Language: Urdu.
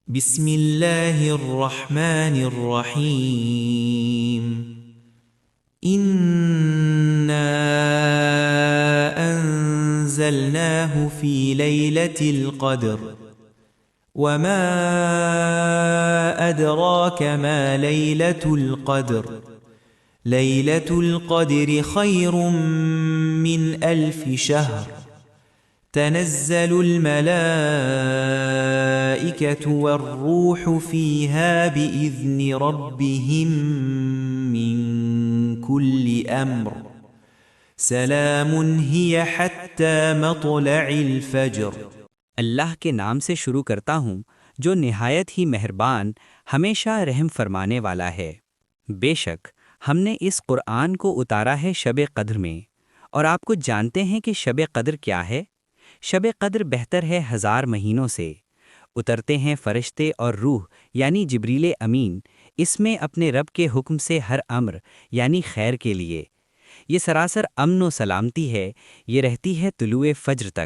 بسم الله الرحمن الرحيم إنا أنزلناه في ليلة القدر وما أدراك ما ليلة القدر ليلة القدر خير من 1000 شهر تنزل الملائكة والروح فيها بإذن ربهم من كل أمر سلام هي حتى مطلع الفجر۔ اللہ کے نام سے شروع کرتا ہوں جو نہایت ہی مہربان ہمیشہ رحم فرمانے والا ہے۔ بے شک ہم نے اس قرآن کو اتارا ہے شب قدر میں، اور آپ کو جانتے ہیں کہ شب قدر کیا ہے؟ شب قدر بہتر ہے 1000 مہینوں سے۔ اترتے ہیں فرشتے اور روح یعنی جبریل امین اس میں اپنے رب کے حکم سے ہر امر یعنی خیر کے لیے۔ یہ سراسر امن و سلامتی ہے، یہ رہتی ہے طلوع فجر تک۔